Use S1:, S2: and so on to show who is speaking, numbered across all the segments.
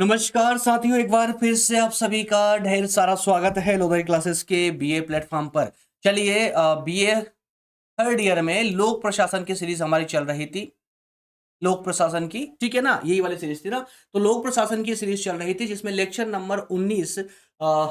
S1: नमस्कार साथियों, एक बार फिर से आप सभी का ढेर सारा स्वागत है लोधरी क्लासेस के बीए प्लेटफॉर्म पर। चलिए, बीए थर्ड ईयर में लोक प्रशासन की सीरीज हमारी चल रही थी। लोक प्रशासन की, ठीक है ना, यही वाली सीरीज थी ना। तो लोक प्रशासन की सीरीज चल रही थी जिसमें लेक्चर नंबर 19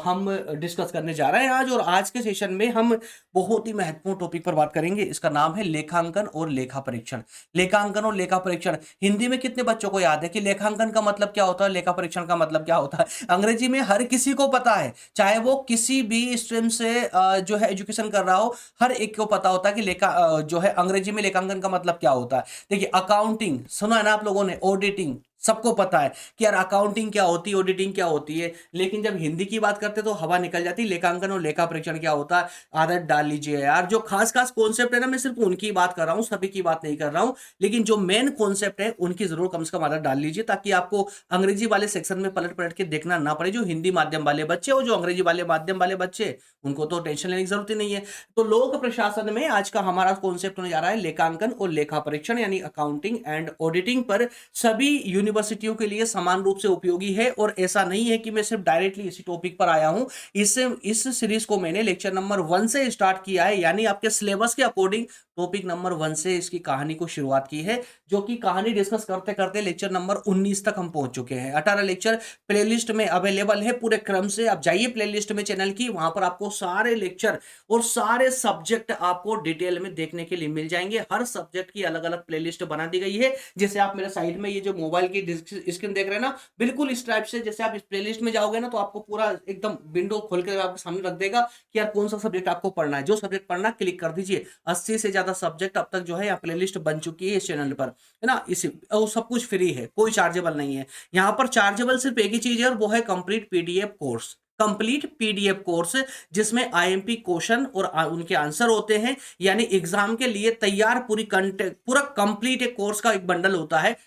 S1: हम डिस्कस करने जा रहे हैं आज। और आज के सेशन में हम बहुत ही महत्वपूर्ण टॉपिक पर बात करेंगे। इसका नाम है लेखांकन और लेखा परीक्षण। लेखांकन और लेखा परीक्षण हिंदी में कितने बच्चों को याद है कि लेखांकन का मतलब क्या होता है, लेखा परीक्षण का मतलब क्या होता है? अंग्रेजी में हर किसी को पता है, चाहे वो किसी भी स्ट्रीम से जो है एजुकेशन कर रहा हो, हर एक को पता होता है कि जो है अंग्रेजी में लेखांकन का मतलब क्या होता है। देखिए, अकाउंटिंग सुना है ना आप लोगों ने, ऑडिटिंग सबको पता है कि यार अकाउंटिंग क्या होती है, ऑडिटिंग क्या होती है। लेकिन जब हिंदी की बात करते हैं तो हवा निकल जाती है। लेखांकन और लेखा परीक्षण क्या होता है, आदत डाल लीजिए यार। जो खास खास कॉन्सेप्ट है ना, मैं सिर्फ उनकी बात कर रहा हूँ, सभी की बात नहीं कर रहा हूँ। लेकिन जो मेन कॉन्सेप्ट है उनकी जरूर कम से कम आदत डाल लीजिए, ताकि आपको अंग्रेजी वाले सेक्शन में पलट पलट के देखना ना पड़े। जो हिंदी माध्यम वाले बच्चे और जो अंग्रेजी वाले माध्यम वाले बच्चे, उनको तो टेंशन लेने की जरूरत ही नहीं है। तो लोक प्रशासन में आज का हमारा कॉन्सेप्ट होने जा रहा है लेखांकन और लेखा परीक्षण, यानी अकाउंटिंग एंड ऑडिटिंग पर। सभी यूनिवर्सिटियों के लिए समान रूप से उपयोगी है। और ऐसा नहीं है कि मैं सिर्फ डायरेक्टली इसी टॉपिक पर आया हूं। इस सीरीज को मैंने लेक्चर नंबर 1 से स्टार्ट किया है, यानी आपके सिलेबस के अकॉर्डिंग टॉपिक नंबर 1 से इसकी कहानी को शुरुआत की है। जो कि कहानी डिस्कस करते करते लेक्चर नंबर 19 तक हम पहुंच चुके हैं। 18 लेक्चर प्लेलिस्ट में अवेलेबल है पूरे क्रम से। आप जाइए प्लेलिस्ट में चैनल की, वहां पर आपको सारे लेक्चर और सारे सब्जेक्ट आपको डिटेल में देखने के लिए मिल जाएंगे। हर सब्जेक्ट की अलग अलग प्लेलिस्ट बना दी गई है। जैसे आप मेरे साइड में ये जो मोबाइल की स्क्रीन देख रहे हैं ना, बिल्कुल इस टाइप से जैसे आप इस प्लेलिस्ट में जाओगे ना, तो आपको पूरा एकदम विंडो खोल के आपके सामने रख देगा कि यार कौन सा सब्जेक्ट आपको पढ़ना है। जो सब्जेक्ट पढ़ना क्लिक कर दीजिए। 80 से ज्यादा सब्जेक्ट अब तक जो है यहाँ प्लेलिस्ट बन चुकी है इस चैनल पर, है ना। इस और सब कुछ फ्री है, कोई चार्जेबल नहीं है। यहाँ पर चार्जेबल सिर्फ एक ही चीज है, और वो है complete PDF course. Complete PDF course जिसमें आईएमपी क्वेश्चन और उनके आंसर होते हैं, यानी एग्जाम के लिए तैयार पूरी कंटेंट, पूरा कंप्लीट एक कोर्स का एक बंडल होता है।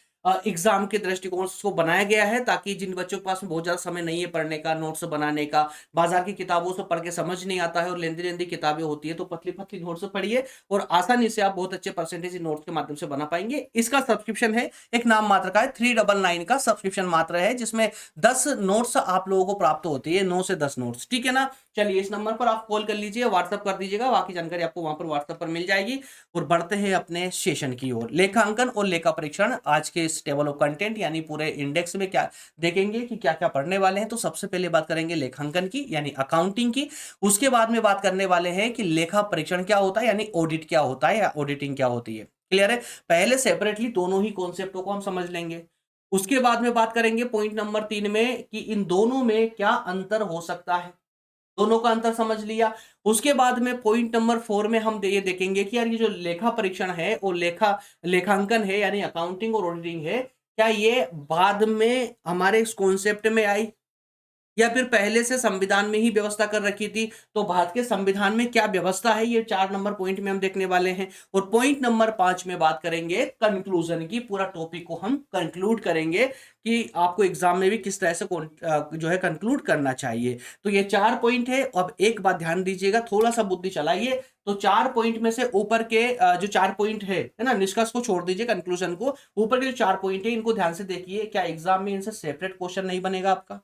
S1: एग्जाम के दृष्टिकोण से बनाया गया है, ताकि जिन बच्चों के पास में बहुत ज्यादा समय नहीं है पढ़ने का, नोट्स बनाने का, बाजार की किताबों से पढ़ के समझ नहीं आता है और लेंदी लेंदी किताबें होती है, तो पतली पतली नोट्स पढ़िए और आसानी से आप बहुत अच्छे परसेंटेज नोट्स के माध्यम से बना पाएंगे। इसका सब्सक्रिप्शन है, एक नाम मात्र का है, 399 का सब्सक्रिप्शन मात्र है, जिसमें 10 नोट्स आप लोगों को प्राप्त होती है, 9 से 10 नोट्स, ठीक है ना। चलिए, इस नंबर पर आप कॉल कर लीजिए, व्हाट्सअप कर दीजिएगा, बाकी जानकारी आपको वहां पर व्हाट्सएप पर मिल जाएगी। और बढ़ते हैं अपने सेशन की ओर। लेखांकन और लेखा परीक्षण आज के इस टेबल ऑफ कंटेंट यानी पूरे इंडेक्स में क्या देखेंगे कि क्या क्या पढ़ने वाले हैं। तो सबसे पहले बात करेंगे लेखांकन की, यानी अकाउंटिंग की। उसके बाद में बात करने वाले हैं कि लेखा परीक्षण क्या होता है, यानी ऑडिट क्या होता है या ऑडिटिंग क्या होती है। क्लियर है? पहले सेपरेटली दोनों ही कॉन्सेप्टों को हम समझ लेंगे। उसके बाद में बात करेंगे पॉइंट नंबर 3 में कि इन दोनों में क्या अंतर हो सकता है। दोनों का अंतर समझ लिया। उसके बाद में पॉइंट नंबर 4 में हम ये देखेंगे कि यार ये जो लेखा परीक्षण है और लेखांकन है, यानी अकाउंटिंग और ऑडिटिंग है, क्या ये बाद में हमारे इस कॉन्सेप्ट में आई या फिर पहले से संविधान में ही व्यवस्था कर रखी थी। तो भारत के संविधान में क्या व्यवस्था है, ये 4 नंबर पॉइंट में हम देखने वाले हैं। और पॉइंट नंबर 5 में बात करेंगे कंक्लूजन की। पूरा टॉपिक को हम कंक्लूड करेंगे कि आपको एग्जाम में भी किस तरह से जो है कंक्लूड करना चाहिए। तो ये 4 पॉइंट है। अब एक बात ध्यान दीजिएगा, थोड़ा सा बुद्धि चलाइए। तो 4 पॉइंट में से ऊपर के जो 4 पॉइंट है ना, निष्कर्ष को छोड़ दीजिए, कंक्लूजन को। ऊपर के जो 4 पॉइंट है इनको ध्यान से देखिए, क्या एग्जाम में इनसे सेपरेट क्वेश्चन नहीं बनेगा आपका?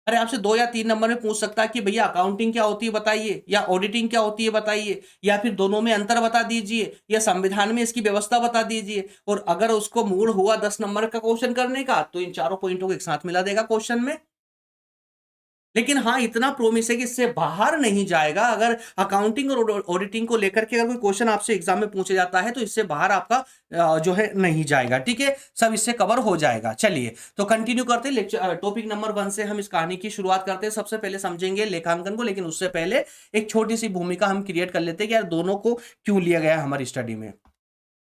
S1: अरे आपसे 2 या 3 नंबर में पूछ सकता है कि भैया अकाउंटिंग क्या होती है बताइए, या ऑडिटिंग क्या होती है बताइए, या फिर दोनों में अंतर बता दीजिए, या संविधान में इसकी व्यवस्था बता दीजिए। और अगर उसको मूड हुआ 10 नंबर का क्वेश्चन करने का, तो इन चारों पॉइंटों को एक साथ मिला देगा क्वेश्चन में। लेकिन हाँ, इतना प्रोमिस है कि इससे बाहर नहीं जाएगा। अगर अकाउंटिंग और ऑडिटिंग को लेकर के अगर कोई क्वेश्चन आपसे एग्जाम में पूछा जाता है, तो इससे बाहर आपका जो है नहीं जाएगा, ठीक है। सब इससे कवर हो जाएगा। चलिए, तो कंटिन्यू करते हैं लेक्चर टॉपिक नंबर 1 से हम इस कहानी की शुरुआत करते हैं। सबसे पहले समझेंगे लेखांकन को, लेकिन उससे पहले एक छोटी सी भूमिका हम क्रिएट कर लेते हैं कि यार दोनों को क्यों लिया गया है हमारी स्टडी में।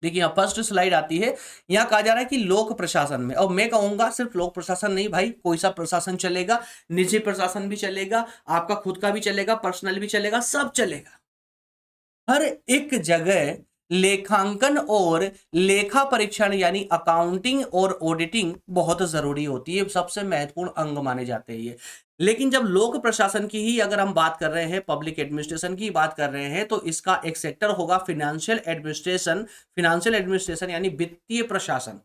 S1: देखिए, यहाँ फर्स्ट स्लाइड आती है। यहाँ कहा जा रहा है कि लोक प्रशासन में, और मैं कहूंगा सिर्फ लोक प्रशासन नहीं भाई, कोई सा प्रशासन चलेगा, निजी प्रशासन भी चलेगा, आपका खुद का भी चलेगा, पर्सनल भी चलेगा, सब चलेगा। हर एक जगह लेखांकन और लेखा परीक्षण यानी अकाउंटिंग और ऑडिटिंग बहुत जरूरी होती है, सबसे महत्वपूर्ण अंग माने जाते हैं ये। लेकिन जब लोक प्रशासन की ही अगर हम बात कर रहे हैं, पब्लिक एडमिनिस्ट्रेशन की बात कर रहे हैं, तो इसका एक सेक्टर होगा फिनेंशियल एडमिनिस्ट्रेशन। फिनेंशियल एडमिनिस्ट्रेशन यानी वित्तीय प्रशासन।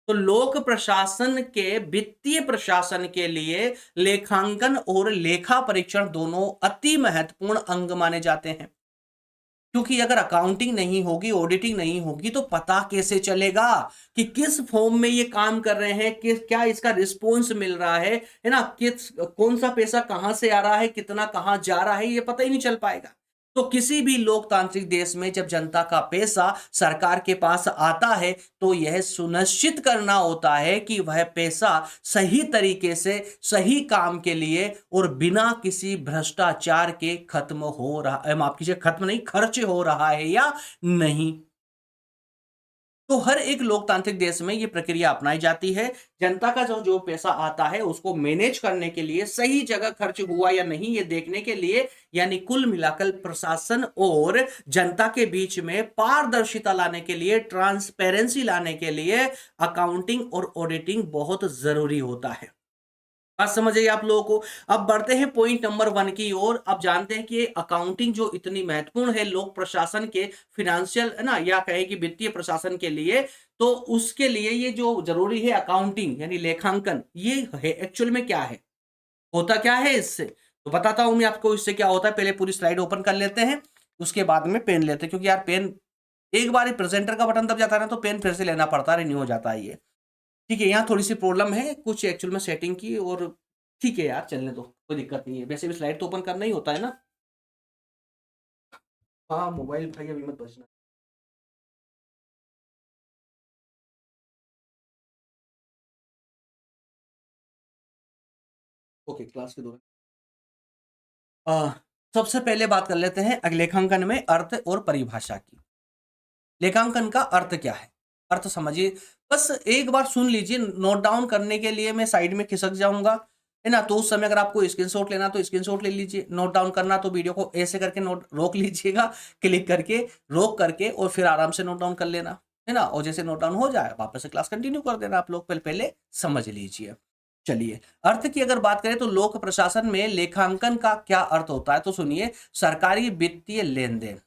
S1: तो लोक प्रशासन के वित्तीय प्रशासन के लिए लेखांकन और लेखा परीक्षण दोनों अति महत्वपूर्ण अंग माने जाते हैं। क्योंकि अगर अकाउंटिंग नहीं होगी, ऑडिटिंग नहीं होगी, तो पता कैसे चलेगा कि किस फॉर्म में ये काम कर रहे हैं, किस क्या इसका रिस्पॉन्स मिल रहा है ना, किस कौन सा पैसा कहां से आ रहा है, कितना कहां जा रहा है, ये पता ही नहीं चल पाएगा। तो किसी भी लोकतांत्रिक देश में जब जनता का पैसा सरकार के पास आता है तो यह सुनिश्चित करना होता है कि वह पैसा सही तरीके से सही काम के लिए और बिना किसी भ्रष्टाचार के खत्म हो रहा, माफ कीजिए, खत्म नहीं, खर्च हो रहा है या नहीं। तो हर एक लोकतांत्रिक देश में ये प्रक्रिया अपनाई जाती है। जनता का जो जो पैसा आता है उसको मैनेज करने के लिए, सही जगह खर्च हुआ या नहीं ये देखने के लिए, यानी कुल मिलाकर प्रशासन और जनता के बीच में पारदर्शिता लाने के लिए, ट्रांसपेरेंसी लाने के लिए अकाउंटिंग और ऑडिटिंग बहुत जरूरी होता है। बात समझिए आप लोगों को। अब बढ़ते हैं पॉइंट नंबर 1 की ओर। अब जानते हैं कि अकाउंटिंग जो इतनी महत्वपूर्ण है लोक प्रशासन के फिनेंशियल, है ना, या कहें कि वित्तीय प्रशासन के लिए, तो उसके लिए ये जो जरूरी है अकाउंटिंग यानी लेखांकन, ये है एक्चुअल में क्या है, होता क्या है इससे। तो बताता हूं मैं आपको इससे क्या होता है। पहले पूरी स्लाइड ओपन कर लेते हैं, उसके बाद में पेन लेते हैं, क्योंकि यार पेन एक बार प्रेजेंटर का बटन दब जाता है ना, तो पेन फिर से लेना पड़ता है, रिन्यू हो जाता है ये। ठीक है, यहाँ थोड़ी-सी प्रॉब्लम है कुछ एक्चुअल में सेटिंग की, और ठीक है यार, चलने दो, कोई दिक्कत नहीं है। वैसे भी स्लाइड तो ओपन करना ही होता है ना। हाँ, मोबाइल भाई अभी मत बजना। ओके, क्लास के दौरान सबसे पहले बात कर लेते हैं लेखांकन में अर्थ और परिभाषा की। लेखांकन का अर्थ क्या है? अर्थ समझिए, बस एक बार सुन लीजिए, नोट डाउन करने के लिए मैं साइड में खिसक जाऊँगा, है ना? तो उस समय अगर आपको स्क्रीनशॉट लेना तो स्क्रीनशॉट ले लीजिए, नोट डाउन करना तो वीडियो को ऐसे करके नोट रोक लीजिएगा, क्लिक करके, रोक करके और फिर आराम से नोट डाउन कर लेना, है ना? और जैसे नोट डाउन हो जाए, वापस से क्लास कंटिन्यू कर देना आप लोग, पहले पहले समझ लीजिए। चलिए, अर्थ की अगर बात करें तो लोक प्रशासन में लेखांकन का क्या अर्थ होता है? तो सुनिए, सरकारी वित्तीय लेन-देन।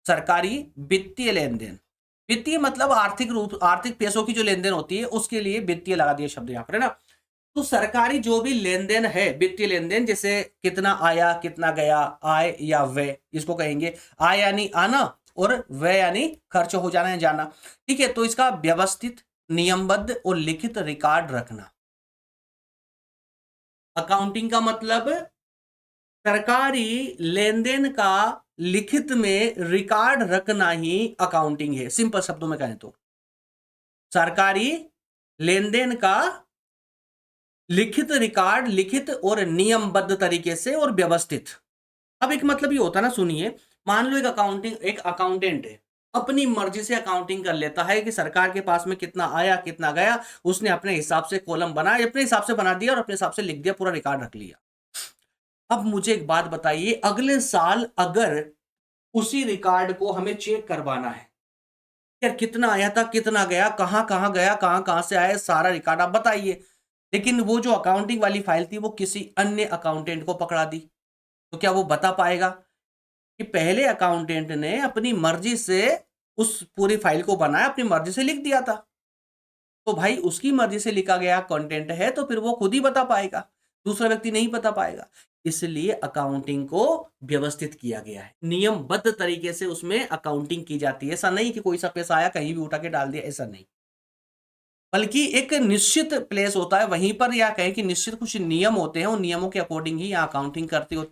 S1: सरकारी वित्तीय लेन-देन। वित्तीय मतलब आर्थिक पैसों की जो लेन-देन होती है, उसके लिए वित्तीय लगा दिया शब्द यहाँ पर, है ना? तो सरकारी जो भी लेन-देन है, वित्तीय लेन-देन, जैसे कितना आया, कितना गया, आय या व्यय, इसको कहेंगे। आय यानी आना और व्यय यानी खर्च हो जाना या जाना। ठीक है? तो इसका व्यवस्थित, नियमबद्ध और लिखित रिकॉर्ड रखना। अकाउंटिंग का मतलब सरकारी लेन-देन का लिखित में रिकॉर्ड रखना ही अकाउंटिंग है, सिंपल शब्दों में कहें तो। सरकारी लेन-देन का लिखित रिकॉर्ड, लिखित और नियमबद्ध तरीके से और व्यवस्थित। अब एक मतलब ये होता है ना, सुनिए, मान लो एक अकाउंटेंट है, अपनी मर्जी से अकाउंटिंग कर लेता है कि सरकार के पास में कितना आया, कितना गया, उसने अपने हिसाब से कॉलम बनाया, अपने हिसाब से बना दिया और अपने हिसाब से लिख दिया, पूरा रिकॉर्ड रख लिया। अब मुझे एक बात बताइए, अगले साल अगर उसी रिकॉर्ड को हमें चेक करवाना है, यार कितना आया था, कितना गया, कहाँ-कहाँ गया, कहाँ-कहाँ से आया, सारा रिकॉर्ड आप बताइए। लेकिन वो जो अकाउंटिंग वाली फाइल थी, वो किसी अन्य अकाउंटेंट को पकड़ा दी, तो क्या वो बता पाएगा कि पहले अकाउंटेंट ने अपनी मर्जी से उस पूरी फाइल को बनाया, अपनी मर्जी से लिख दिया था? तो भाई उसकी मर्जी से लिखा गया कंटेंट है, तो फिर वो खुद ही बता पाएगा, दूसरा व्यक्ति नहीं बता पाएगा। इसलिए अकाउंटिंग को व्यवस्थित किया गया है, नियमबद्ध तरीके से उसमें अकाउंटिंग की जाती है। ऐसा नहीं कि कोई सा पैसा आया कहीं भी उठा के डाल दिया, ऐसा नहीं। बल्कि एक निश्चित प्लेस होता है वहीं पर, या कहें कि निश्चित कुछ नियम होते हैं, उन नियमों के अकॉर्डिंग ही यहाँ अकाउंटिंग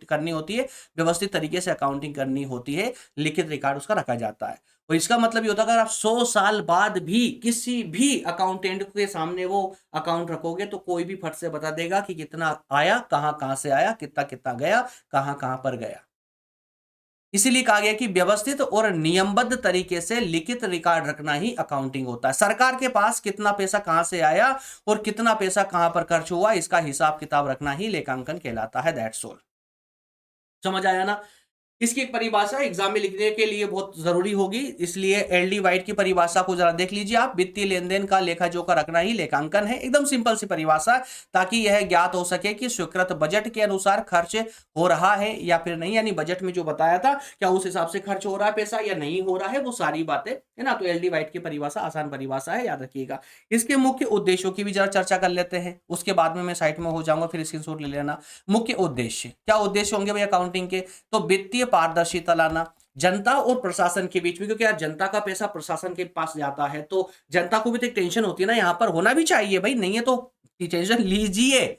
S1: करनी होती है, व्यवस्थित तरीके से अकाउंटिंग करनी होती है, लिखित रिकॉर्ड उसका रखा जाता है। और इसका मतलब ये होता है, अगर आप 100 साल बाद भी किसी भी अकाउंटेंट के सामने वो अकाउंट रखोगे तो कोई भी फट से बता देगा कि कितना आया, कहाँ-कहाँ से आया, कितना-कितना गया, कहाँ-कहाँ पर गया। इसीलिए कहा गया कि व्यवस्थित और नियमबद्ध तरीके से लिखित रिकॉर्ड रखना ही अकाउंटिंग होता है। सरकार के पास कितना पैसा कहां से आया और कितना पैसा कहां पर खर्च हुआ, इसका हिसाब किताब रखना ही लेखांकन कहलाता है। That's all. समझ आया ना? इसकी एक परिभाषा एग्जाम में लिखने के लिए बहुत जरूरी होगी, इसलिए एलडी वाइट की परिभाषा को जरा देख लीजिए आप। वित्तीय लेन देन का लेखा जोखा रखना ही लेखांकन है। एकदम सिंपल सी परिभाषा, ताकि यह ज्ञात हो सके कि स्वीकृत बजट के अनुसार खर्च हो रहा है या फिर नहीं, यानी बजट में जो बताया था क्या उस हिसाब से खर्च हो रहा है पैसा या नहीं हो रहा है, वो सारी बातें है ना। तो एलडी वाइट की परिभाषा आसान परिभाषा है, याद रखिएगा। इसके मुख्य उद्देश्यों की भी जरा चर्चा कर लेते हैं, उसके बाद में मैं साइट में हो जाऊंगा, फिर स्क्रीनशॉट ले लेना। मुख्य उद्देश्य क्या उद्देश्य होंगे भाई अकाउंटिंग के? तो वित्तीय पारदर्शिता लाना जनता और प्रशासन के बीच में, क्योंकि यार जनता का पैसा प्रशासन के पास जाता है तो जनता को भी तो एक टेंशन होती है ना, यहां पर होना भी चाहिए भाई, नहीं है तो टेंशन लीजिए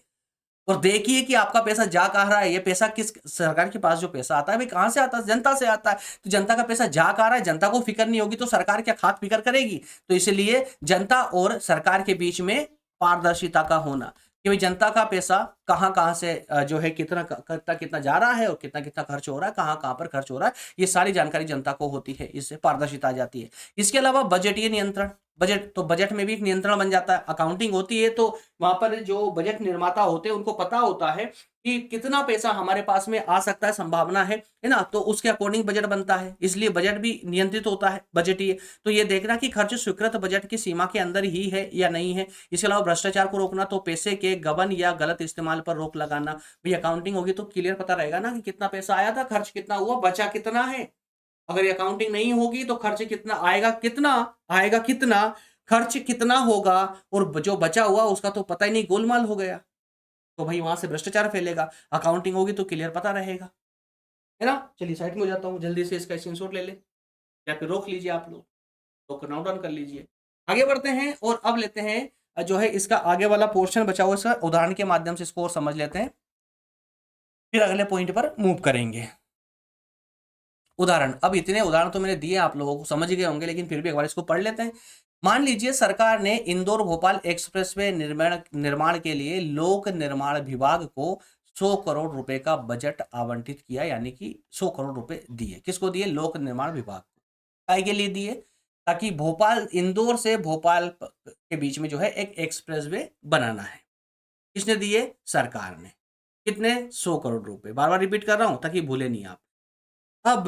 S1: और देखिए कि आपका पैसा जा कहाँ रहा है। ये पैसा किस सरकार के पास जो पैसा आता है भाई कहां से आता है? जनता से आता है। तो जनता का पैसा जा कहाँ रहा है, जनता को फिक्र नहीं होगी तो सरकार क्या खाक फिक्र करेगी? तो इसलिए जनता और सरकार के बीच में पारदर्शिता का होना कि भाई जनता का पैसा कहाँ कहाँ से जो है कितना कितना कितना जा रहा है और कितना कितना खर्च हो रहा है, कहाँ कहाँ पर खर्च हो रहा है, ये सारी जानकारी जनता को होती है, इससे पारदर्शिता आ जाती है। इसके अलावा बजटीय नियंत्रण, बजट तो बजट में भी एक नियंत्रण बन जाता है। अकाउंटिंग होती है तो वहां पर जो बजट निर्माता होते हैं उनको पता होता है कि कितना पैसा हमारे पास में आ सकता है, संभावना है ना, तो उसके अकॉर्डिंग बजट बनता है, इसलिए बजट भी नियंत्रित होता है बजटीय। तो ये देखना कि खर्च स्वीकृत बजट की सीमा के अंदर ही है या नहीं है। इसके अलावा भ्रष्टाचार को रोकना, तो पैसे के गबन या गलत इस्तेमाल पर रोक लगाना। भाई अकाउंटिंग होगी तो क्लियर पता रहेगा ना कि कितना पैसा आया था, खर्च कितना हुआ, बचा कितना है। अगर ये अकाउंटिंग नहीं होगी तो खर्च कितना आएगा, कितना आएगा, कितना खर्च कितना होगा, और जो बचा हुआ उसका तो पता ही नहीं, गोलमाल हो गया। तो भाई वहां से भ्रष्टाचार फैलेगा। अकाउंटिंग होगी तो क्लियर पता रहेगा, है ना। चलिए साइड में हो जाता हूँ, जल्दी से इसका स्क्रीनशॉट ले ले या फिर रोक लीजिए आप लोग, तो नोट डाउन कर लीजिए। आगे बढ़ते हैं और अब लेते हैं जो है इसका आगे वाला पोर्शन बचा हुआ, इसका उदाहरण के माध्यम से इसको और समझ लेते हैं, फिर अगले पॉइंट पर मूव करेंगे। उदाहरण, अब इतने उदाहरण तो मैंने दिए आप लोगों को, समझ गए होंगे, लेकिन फिर भी एक बार इसको पढ़ लेते हैं। मान लीजिए सरकार ने इंदौर भोपाल एक्सप्रेसवे निर्माण के लिए लोक निर्माण विभाग को 100 करोड़ रुपए का बजट आवंटित किया, यानी कि 100 करोड़ रुपए दिए। किसको दिए? लोक निर्माण विभाग को। काय के लिए दिए? ताकि भोपाल, इंदौर से भोपाल के बीच में जो है एक एक्सप्रेसवे बनाना है। किसने दिए? सरकार ने। कितने? 100 करोड़ रुपए। बार बार रिपीट कर रहा हूं ताकि भूले नहीं आप। अब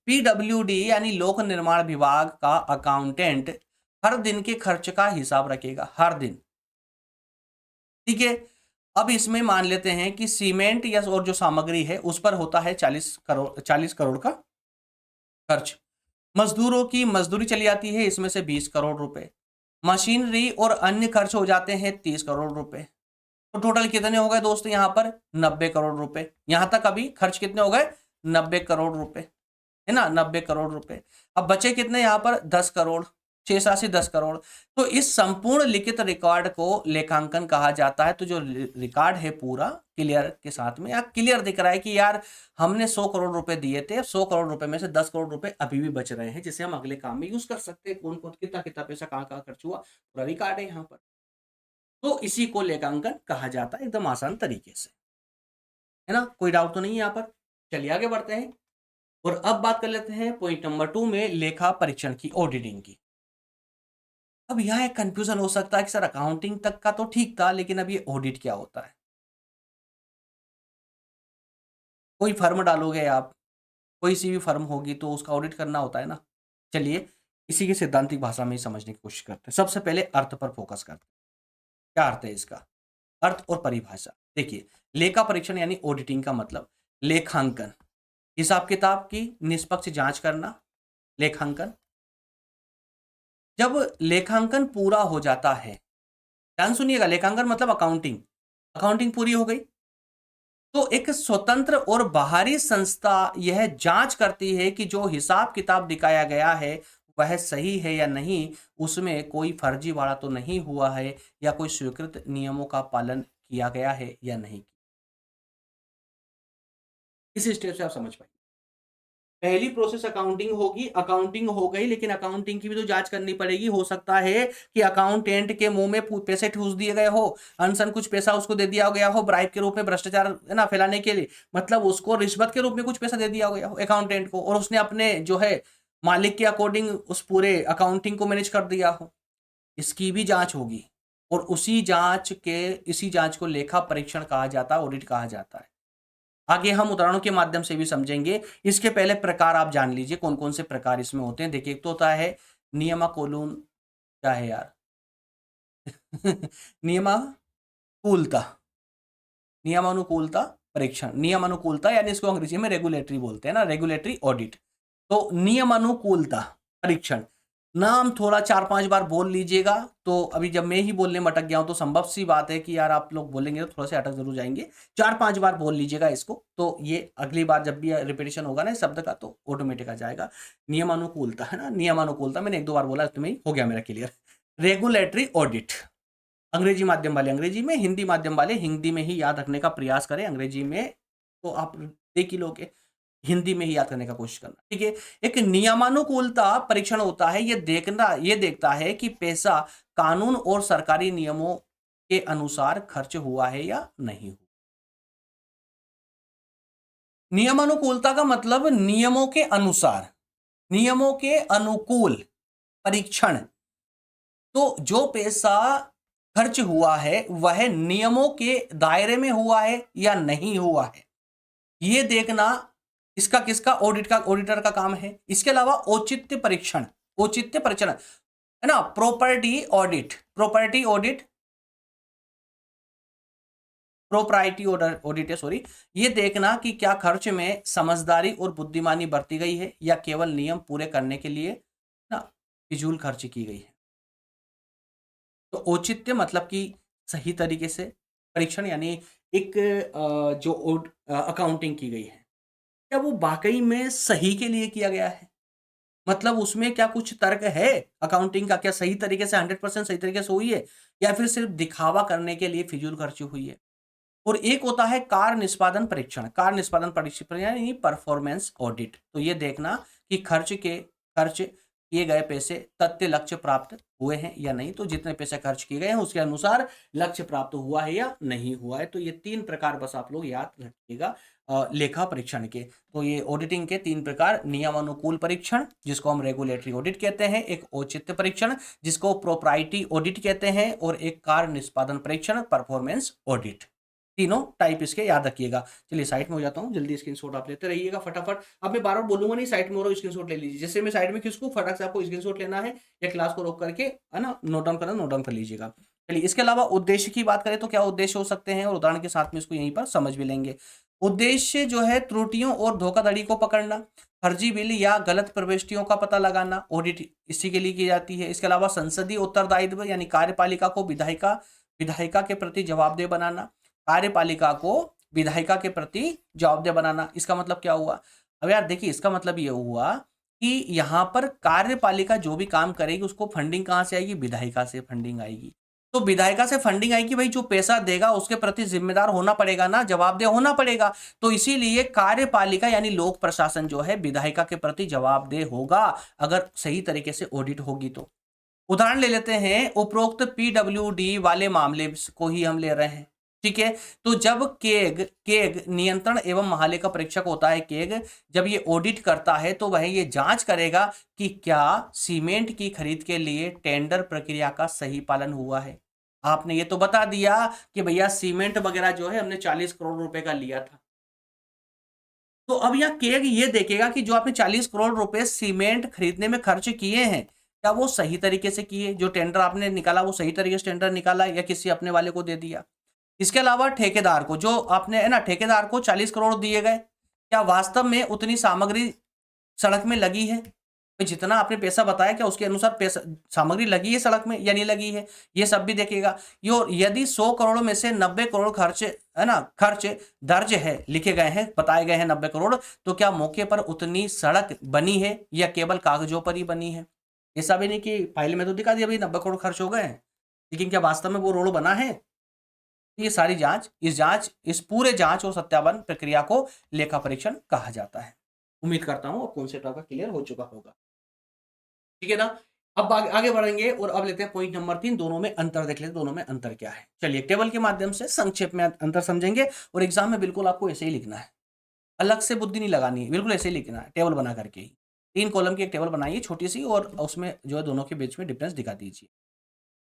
S1: पीडब्ल्यूडी यानी लोक निर्माण विभाग का अकाउंटेंट हर दिन के खर्च का हिसाब रखेगा, हर दिन। ठीक है। अब इसमें मान लेते हैं कि सीमेंट या और जो सामग्री है उस पर होता है 40 करोड़ का खर्च। मजदूरों की मजदूरी चली जाती है इसमें से 20 करोड़ रुपए। मशीनरी और अन्य खर्च हो जाते हैं 30 करोड़ रुपए। तो टोटल कितने हो गए दोस्तों यहाँ पर? 90 करोड़ रुपए। यहां तक अभी खर्च कितने हो गए? 90 करोड़ रुपए, है ना, 90 करोड़ रुपए। अब बचे कितने यहाँ पर? 10 करोड़, 10 करोड़। तो इस संपूर्ण लिखित रिकॉर्ड को लेखांकन कहा जाता है। तो जो रिकॉर्ड है पूरा क्लियर के साथ में, या क्लियर दिख रहा है कि यार हमने 100 करोड़ रुपए दिए थे, 100 करोड़ रुपए में से 10 करोड़ रुपए अभी भी बच रहे हैं, जिसे हम अगले काम में यूज कर सकते हैं। कौन कौन कितना कितना पैसा कहाँ कहाँ खर्च हुआ, पूरा रिकॉर्ड है यहाँ पर। तो इसी को लेखांकन कहा जाता है, एकदम आसान तरीके से, है ना। कोई डाउट तो नहीं है यहाँ पर। चलिए आगे बढ़ते हैं और अब बात कर लेते हैं पॉइंट नंबर 2 में, लेखा परीक्षण की, ऑडिटिंग की। अब यहाँ एक कंफ्यूजन हो सकता है कि सर अकाउंटिंग तक का तो ठीक था, लेकिन अब ये ऑडिट क्या होता है? कोई फर्म डालोगे आप, कोई सी भी फर्म होगी तो उसका ऑडिट करना होता है ना। चलिए इसी की सैद्धांतिक भाषा में ही समझने की कोशिश करते हैं। सबसे पहले अर्थ पर फोकस करते हैं। क्या अर्थ है इसका? अर्थ और परिभाषा देखिए। लेखा परीक्षण यानी ऑडिटिंग का मतलब लेखांकन, हिसाब किताब की निष्पक्ष जांच करना, लेखांकन। जब लेखांकन पूरा हो जाता है, ध्यान सुनिएगा, लेखांकन मतलब अकाउंटिंग, अकाउंटिंग पूरी हो गई तो एक स्वतंत्र और बाहरी संस्था यह जांच करती है कि जो हिसाब किताब दिखाया गया है वह सही है या नहीं, उसमें कोई फर्जीवाड़ा तो नहीं हुआ है, या कोई स्वीकृत नियमों का पालन किया गया है या नहीं। इस स्टेप से आप समझ पाएंगे। पहली प्रोसेस अकाउंटिंग होगी, अकाउंटिंग हो गई, लेकिन अकाउंटिंग की भी तो जांच करनी पड़ेगी। हो सकता है कि अकाउंटेंट के मुंह में पैसे ठूस दिए गए हो, अनसन कुछ पैसा उसको दे दिया गया हो ब्राइब के रूप में, भ्रष्टाचार है ना फैलाने के लिए, मतलब उसको रिश्वत के रूप में कुछ पैसा दे दिया गया हो अकाउंटेंट को, और उसने अपने जो है मालिक के अकॉर्डिंग उस पूरे अकाउंटिंग को मैनेज कर दिया हो। इसकी भी जांच होगी, और इसी जांच को लेखा परीक्षण कहा जाता है, ऑडिट कहा जाता है। आगे हम उदाहरणों के माध्यम से भी समझेंगे। इसके पहले प्रकार आप जान लीजिए कौन कौन से प्रकार इसमें होते हैं। देखिए, एक तो होता है नियमानुकूलन। क्या है यार? नियमानुकूलता। नियमानुकूलता परीक्षण, नियमानुकूलता यानी इसको अंग्रेजी में रेगुलेटरी बोलते हैं ना, रेगुलेटरी ऑडिट। तो नियमानुकूलता परीक्षण, नाम थोड़ा 4-5 बार बोल लीजिएगा। तो अभी जब मैं ही बोलने में अटक गया हूं तो संभव सी बात है कि यार आप लोग बोलेंगे तो थोड़ा सा अटक जरूर जाएंगे। 4-5 बार बोल लीजिएगा इसको, तो ये अगली बार जब भी रिपीटेशन होगा ना इस शब्द का तो ऑटोमेटिक आ जाएगा। नियमानुकूलता है ना, नियमानुकूलता मैंने 1-2 बार बोला, तुम्हें हो गया मेरा क्लियर। रेगुलेटरी ऑडिट, अंग्रेजी माध्यम वाले अंग्रेजी में, हिंदी माध्यम वाले हिंदी में ही याद रखने का प्रयास करें। अंग्रेजी में तो आप देख ही लोगे, हिंदी में ही याद करने का कोशिश करना, ठीक है। एक नियमानुकूलता परीक्षण होता है, ये देखता है कि पैसा कानून और सरकारी नियमों के अनुसार खर्च हुआ है या नहीं हुआ। नियमानुकूलता का मतलब नियमों के अनुसार, नियमों के अनुकूल परीक्षण। तो जो पैसा खर्च हुआ है वह नियमों के दायरे में हुआ है या नहीं हुआ है, ये देखना इसका किसका ऑडिटर का काम है। इसके अलावा औचित्य परीक्षण, औचित्य परीक्षण है ना, प्रॉपर्टी ऑडिट, प्रोप्राइटी ऑडिट है, सॉरी। ये देखना कि क्या खर्च में समझदारी और बुद्धिमानी बरती गई है या केवल नियम पूरे करने के लिए ना फिजूल खर्च की गई है। तो औचित्य मतलब कि सही तरीके से, परीक्षण यानी एक जो अकाउंटिंग की गई है क्या वो वाकई में सही के लिए किया गया है, मतलब उसमें क्या कुछ तर्क है अकाउंटिंग का, क्या सही तरीके से 100% सही तरीके से हुई है या फिर सिर्फ दिखावा करने के लिए फिजूल खर्ची हुई है। और एक होता है कार्य निष्पादन परीक्षण, कार्य निष्पादन परीक्षण यानी परफॉर्मेंस ऑडिट। तो ये देखना कि खर्च किए गए पैसे तथ्य लक्ष्य प्राप्त हुए हैं या नहीं, तो जितने पैसे खर्च किए गए हैं उसके अनुसार लक्ष्य प्राप्त हुआ है या नहीं हुआ है। तो ये 3 प्रकार बस आप लोग याद रखिएगा लेखा परीक्षण के। तो ये ऑडिटिंग के 3 प्रकार, नियमानुकूल परीक्षण जिसको हम रेगुलेटरी ऑडिट कहते हैं, एक औचित्य परीक्षण जिसको प्रोप्राइटी ऑडिट कहते हैं, और एक कार्य निष्पादन परीक्षण परफॉर्मेंस ऑडिट। तीनों टाइप इसके याद रखिएगा। चलिए साइड में हो जाता हूँ, जल्दी स्क्रीनशॉट आप लेते रहिएगा फटाफट। अब मैं बार बार बोलूंगा नहीं, साइड में हो रहा स्क्रीनशॉट ले लीजिए। जैसे मैं साइड में खिसकूं फटाक से आपको स्क्रीनशॉट लेना है या क्लास को रोक करके है ना नोट डाउन कर लीजिएगा। चलिए इसके अलावा उद्देश्य की बात करें तो क्या उद्देश्य हो सकते हैं, और उदाहरण के साथ में इसको यहीं पर समझ भी लेंगे। उद्देश्य जो है त्रुटियों और धोखाधड़ी को पकड़ना, फर्जी बिल या गलत प्रविष्टियों का पता लगाना, ऑडिट इसी के लिए की जाती है। इसके अलावा संसदीय उत्तरदायित्व यानी कार्यपालिका को विधायिका के प्रति जवाबदेह बनाना, कार्यपालिका को विधायिका के प्रति जवाबदेह बनाना। इसका मतलब क्या हुआ? अब यार देखिए, इसका मतलब ये हुआ कि यहाँ पर कार्यपालिका जो भी काम करेगी उसको फंडिंग कहाँ से आएगी? विधायिका से फंडिंग आएगी। तो विधायिका से फंडिंग आएगी, भाई जो पैसा देगा उसके प्रति जिम्मेदार होना पड़ेगा ना, जवाबदेह होना पड़ेगा। तो इसीलिए कार्यपालिका यानी लोक प्रशासन जो है विधायिका के प्रति जवाबदेह होगा अगर सही तरीके से ऑडिट होगी तो। उदाहरण ले लेते हैं, उपरोक्त पीडब्ल्यूडी वाले मामले को ही हम ले रहे हैं, ठीक है। तो जब केग नियंत्रण एवं महालेखा परीक्षक होता है, केग जब ये ऑडिट करता है तो वह ये जांच करेगा कि क्या सीमेंट की खरीद के लिए टेंडर प्रक्रिया का सही पालन हुआ है। आपने ये तो बता दिया कि भैया सीमेंट वगैरह जो है हमने 40 करोड़ रुपए का लिया था, तो अब यहाँ केग ये देखेगा कि जो आपने 40 करोड़ रुपए सीमेंट खरीदने में खर्च किए हैं क्या वो सही तरीके से किए, जो टेंडर आपने निकाला वो सही तरीके से टेंडर निकाला या किसी अपने वाले को दे दिया। इसके अलावा ठेकेदार को, जो आपने है ना ठेकेदार को 40 करोड़ दिए गए, क्या वास्तव में उतनी सामग्री सड़क में लगी है? जितना आपने पैसा बताया क्या उसके अनुसार पैसा सामग्री लगी है सड़क में या नहीं लगी है, ये सब भी देखेगा। यो यदि 100 करोड़ में से 90 करोड़ खर्च है ना, खर्च दर्ज है, लिखे गए हैं, बताए गए हैं 90 करोड़, तो क्या मौके पर उतनी सड़क बनी है या केवल कागजों पर ही बनी है? ऐसा भी नहीं कि फाइल में तो दिखा दिया भाई 90 करोड़ खर्च हो गए हैं, लेकिन क्या वास्तव में वो रोड बना है? ये सारी इस पूरे जांच और सत्यापन प्रक्रिया को लेखा परीक्षण कहा जाता है। उम्मीद करता हूं कॉन्सेप्ट आपका क्लियर हो चुका होगा, ठीक है ना। अब आगे बढ़ेंगे और अब लेते हैं पॉइंट नंबर 3, दोनों में अंतर देख लेते हैं, दोनों में अंतर क्या है। चलिए टेबल के माध्यम से संक्षेप में अंतर समझेंगे, और एग्जाम में बिल्कुल आपको ऐसे ही लिखना है, अलग से बुद्धि नहीं लगानी है, बिल्कुल ऐसे ही लिखना है टेबल बना करके ही। 3 कॉलम की एक टेबल बनाइए छोटी सी, और उसमें जो है दोनों के बीच में डिफरेंस दिखा दीजिए।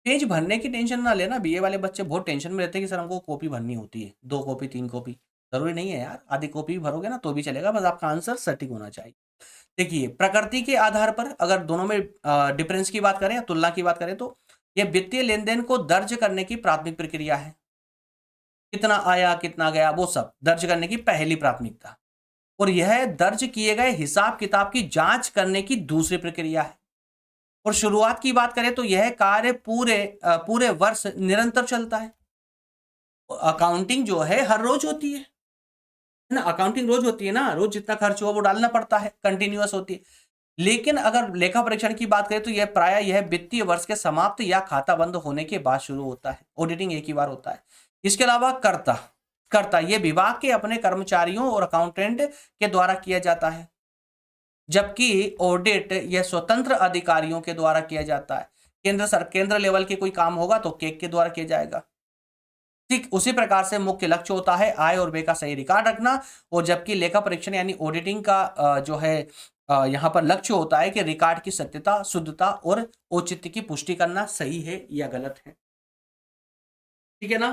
S1: पेज भरने की टेंशन ना लेना, बीए वाले बच्चे बहुत टेंशन में रहते हैं कि सर हमको कॉपी भरनी होती है, 2 कॉपी 3 कॉपी। जरूरी नहीं है यार, आधी कॉपी भी भरोगे ना तो भी चलेगा, बस आपका आंसर सटीक होना चाहिए। देखिए, प्रकृति के आधार पर अगर दोनों में डिफरेंस की बात करें या तुलना की बात करें तो यह वित्तीय लेन-देन को दर्ज करने की प्राथमिक प्रक्रिया है। कितना आया, कितना गया, वो सब दर्ज करने की पहली प्राथमिकता, और यह दर्ज किए गए हिसाब-किताब की जांच करने की दूसरी प्रक्रिया है। और शुरुआत की बात करें तो यह कार्य पूरे वर्ष निरंतर चलता है। अकाउंटिंग जो है हर रोज होती है ना, अकाउंटिंग रोज होती है ना, रोज जितना खर्च हुआ वो डालना पड़ता है, कंटिन्यूअस होती है। लेकिन अगर लेखा परीक्षण की बात करें तो यह प्रायः यह वित्तीय वर्ष के समाप्त या खाता बंद होने के बाद शुरू होता है। ऑडिटिंग एक ही बार होता है। इसके अलावा कर्ता कर्ता ये विभाग के अपने कर्मचारियों और अकाउंटेंट के द्वारा किया जाता है, जबकि ऑडिट यह स्वतंत्र अधिकारियों के द्वारा किया जाता है। केंद्र लेवल के कोई काम होगा तो केक के द्वारा किया जाएगा। ठीक उसी प्रकार से मुख्य लक्ष्य होता है आय और व्यय का सही रिकॉर्ड रखना, और जबकि लेखा परीक्षण यानी ऑडिटिंग का जो है यहाँ पर लक्ष्य होता है कि रिकॉर्ड की सत्यता, शुद्धता और औचित्य की पुष्टि करना, सही है या गलत है। ठीक है ना।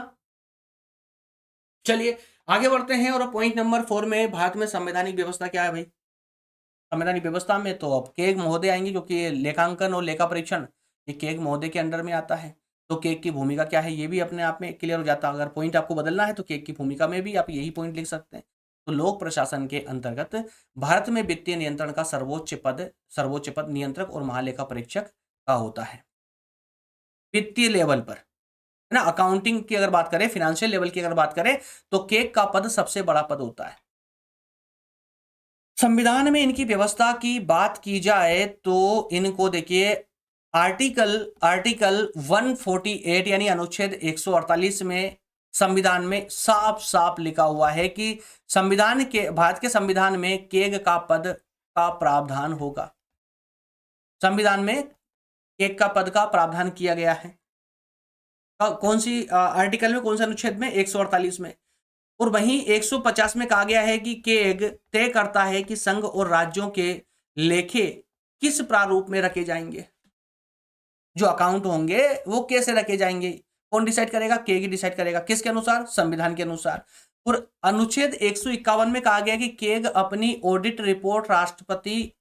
S1: चलिए आगे बढ़ते हैं, और पॉइंट नंबर 4 में भारत में संवैधानिक व्यवस्था क्या है भाई। संवैधानिक व्यवस्था में तो अब केग महोदय आएंगे, क्योंकि लेखांकन और लेखा परीक्षण ये केग महोदय के अंडर में आता है। तो केग की भूमिका क्या है ये भी अपने आप में क्लियर हो जाता है। अगर पॉइंट आपको बदलना है तो केग की भूमिका में भी आप यही पॉइंट लिख सकते हैं। तो लोक प्रशासन के अंतर्गत भारत में वित्तीय नियंत्रण का सर्वोच्च पद नियंत्रक और महालेखा परीक्षक का होता है। वित्तीय लेवल पर है ना, अकाउंटिंग की अगर बात करें, फाइनेंशियल लेवल की अगर बात करें तो केग का पद सबसे बड़ा पद होता है। संविधान में इनकी व्यवस्था की बात की जाए तो इनको देखिए, आर्टिकल आर्टिकल 148 यानी अनुच्छेद 148 में संविधान में साफ साफ लिखा हुआ है कि भारत के संविधान में केग का पद का प्रावधान होगा। संविधान में केग का पद का प्रावधान किया गया है। कौन सी आर्टिकल में, कौन से अनुच्छेद में? 148 में। और वहीं 150 में कहा गया है कि केग तय करता है कि संघ और राज्यों के लेखे किस प्रारूप में रखे जाएंगे, जो अकाउंट होंगे वो कैसे रखे जाएंगे। कौन डिसाइड करेगा? केग ही डिसाइड करेगा। किसके अनुसार? संविधान के अनुसार। और अनुच्छेद 151 में कहा गया कि केग अपनी ऑडिट रिपोर्ट राष्ट्रपति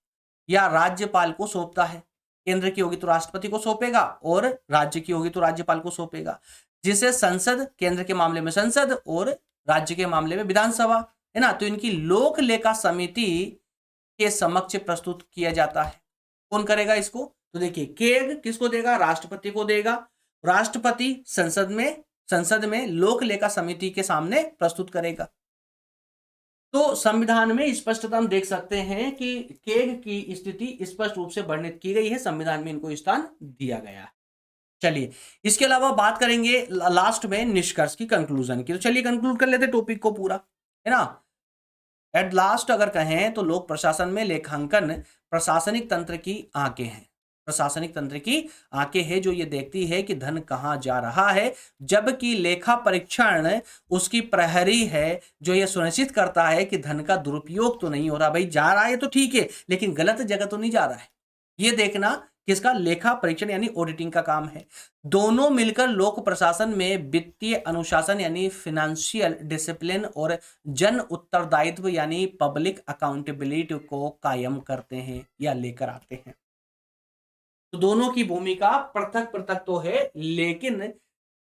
S1: या राज्यपाल को सौंपता है। केंद्र की होगी तो राष्ट्रपति को सौंपेगा, और राज्य की होगी तो राज्यपाल को सौंपेगा, जिसे संसद, केंद्र के मामले में संसद और राज्य के मामले में विधानसभा, है ना। तो इनकी लोक लेखा समिति के समक्ष प्रस्तुत किया जाता है। कौन करेगा इसको? तो देखिए, केग किसको देगा? राष्ट्रपति को देगा। राष्ट्रपति संसद में लोक लेखा समिति के सामने प्रस्तुत करेगा। तो संविधान में स्पष्टता हम देख सकते हैं कि केग की स्थिति स्पष्ट रूप से वर्णित की गई है, संविधान में इनको स्थान दिया गया है। चलिए इसके अलावा बात करेंगे लास्ट में निष्कर्ष की, कंक्लूजन की। तो चलिए कंक्लूड कर लेते टॉपिक को पूरा, है ना। एट लास्ट अगर कहें तो लोक प्रशासन में लेखांकन प्रशासनिक तंत्र की आंखें हैं। प्रशासनिक तंत्र की आंखें हैं जो ये देखती है कि धन कहां जा रहा है, जबकि लेखा परीक्षण उसकी प्रहरी है जो ये सुनिश्चित करता है कि धन का दुरुपयोग तो नहीं हो रहा। भाई जा रहा है तो ठीक है, लेकिन गलत जगह तो नहीं जा रहा है, ये देखना किसका? लेखा परीक्षण यानी ऑडिटिंग का काम है। दोनों मिलकर लोक प्रशासन में वित्तीय अनुशासन यानी फाइनेंशियल डिसिप्लिन और जन उत्तरदायित्व यानी पब्लिक अकाउंटेबिलिटी को कायम करते हैं या लेकर आते हैं। तो दोनों की भूमिका पृथक पृथक तो है, लेकिन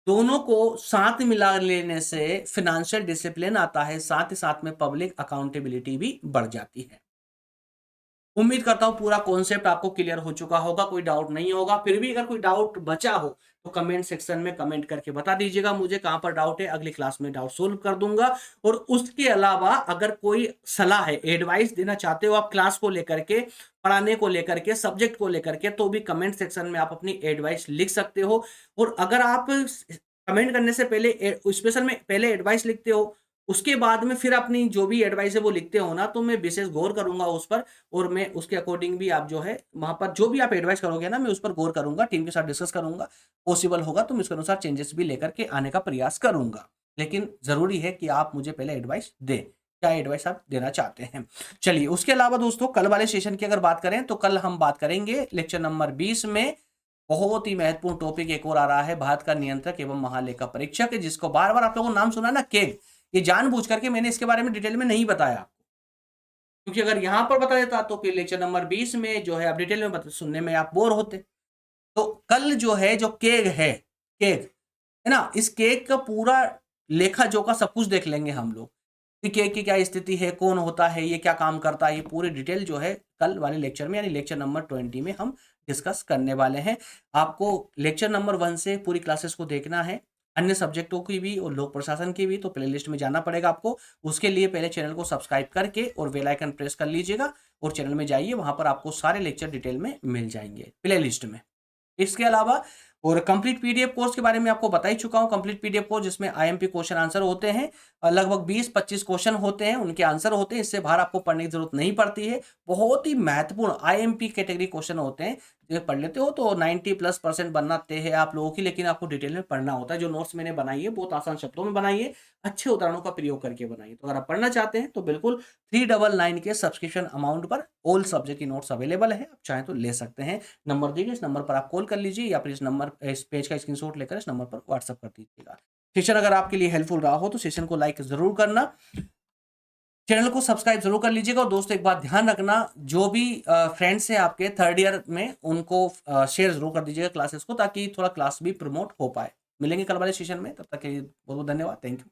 S1: दोनों को साथ मिला लेने से फाइनेंशियल डिसिप्लिन आता है, साथ ही साथ में पब्लिक अकाउंटेबिलिटी भी बढ़ जाती है। उम्मीद करता हूं पूरा कॉन्सेप्ट आपको क्लियर हो चुका होगा, कोई डाउट नहीं होगा। फिर भी अगर कोई डाउट बचा हो तो कमेंट सेक्शन में कमेंट करके बता दीजिएगा मुझे कहां पर डाउट है, अगली क्लास में डाउट सोल्व कर दूंगा। और उसके अलावा अगर कोई सलाह है, एडवाइस देना चाहते हो आप क्लास को लेकर के, पढ़ाने को लेकर के, सब्जेक्ट को लेकर के, तो भी कमेंट सेक्शन में आप अपनी एडवाइस लिख सकते हो। और अगर आप कमेंट करने से पहले स्पेशल में पहले एडवाइस लिखते हो, उसके बाद में फिर अपनी जो भी एडवाइस है वो लिखते हो ना, तो मैं विशेष गौर करूंगा उस पर, और मैं उसके अकॉर्डिंग भी आप जो है वहां पर जो भी आप एडवाइस करोगे ना, मैं उस पर गौर करूंगा, टीम के साथ डिस्कस करूंगा। पॉसिबल होगा तो मैं उसके अनुसार चेंजेस भी लेकर के आने का प्रयास करूंगा। लेकिन जरूरी है कि आप मुझे पहले एडवाइस दें, क्या एडवाइस आप देना चाहते हैं। चलिए उसके अलावा दोस्तों कल वाले सेशन की अगर बात करें तो कल हम बात करेंगे लेक्चर नंबर 20 में बहुत ही महत्वपूर्ण टॉपिक एक और आ रहा है, भारत का नियंत्रक एवं महालेखा परीक्षक, जिसको बार बार आप लोगों को नाम सुना ना, केग। ये जानबूझ करके मैंने इसके बारे में डिटेल में नहीं बताया आपको, क्योंकि अगर यहाँ पर बता देता तो फिर लेक्चर नंबर 20 में जो है आप डिटेल में सुनने में आप बोर होते। तो कल जो है जो केक है, केक है ना, इस केक का पूरा लेखा जोखा सब कुछ देख लेंगे हम लोग कि केक की क्या स्थिति है, कौन होता है, ये क्या काम करता है, ये पूरी डिटेल जो है कल वाले लेक्चर में यानी लेक्चर नंबर 20 में हम डिस्कस करने वाले हैं। आपको लेक्चर नंबर 1 से पूरी क्लासेस को देखना है, अन्य सब्जेक्टों की भी और लोक प्रशासन की भी, तो प्लेलिस्ट में जाना पड़ेगा आपको। उसके लिए पहले चैनल को सब्सक्राइब करके और बेल आइकन प्रेस कर लीजिएगा और चैनल में जाइए, वहां पर आपको सारे लेक्चर डिटेल में मिल जाएंगे प्लेलिस्ट में। इसके अलावा और कंप्लीट पीडीएफ कोर्स के बारे में आपको बता ही चुका हूं। कंप्लीट पीडीएफ कोर्स जिसमें आईएमपी क्वेश्चन आंसर होते हैं, लगभग 20-25 क्वेश्चन होते हैं, उनके आंसर होते हैं, इससे बाहर आपको पढ़ने की जरूरत नहीं पड़ती है। बहुत ही महत्वपूर्ण आईएमपी कैटेगरी क्वेश्चन होते हैं, जो पढ़ लेते हो तो 90+% बनना तय है आप लोगों की, लेकिन आपको डिटेल में पढ़ना होता है। जो नोट्स मैंने बनाई है बहुत आसान शब्दों में बनाई है, अच्छे उदाहरणों का प्रयोग करके बनाई है। तो अगर आप पढ़ना चाहते हैं तो बिल्कुल 399 के सब्सक्रिप्शन अमाउंट पर ऑल सब्जेक्ट की नोट्स अवेलेबल है, आप चाहें तो ले सकते हैं। नंबर दिए गए इस नंबर पर आप कॉल कर लीजिए या फिर इस पेज का स्क्रीनशॉट लेकर इस नंबर पर व्हाट्सएप कर दीजिएगा। सेशन अगर आपके लिए हेल्पफुल रहा हो तो सेशन को लाइक जरूर करना, चैनल को सब्सक्राइब जरूर कर लीजिएगा। और दोस्तों एक बात ध्यान रखना, जो भी फ्रेंड्स हैं आपके थर्ड ईयर में उनको शेयर जरूर कर दीजिएगा क्लासेस को, ताकि थोड़ा क्लास भी प्रमोट हो पाए। मिलेंगे कल वाले सेशन में, तब तक के लिए बहुत बहुत धन्यवाद, थैंक यू।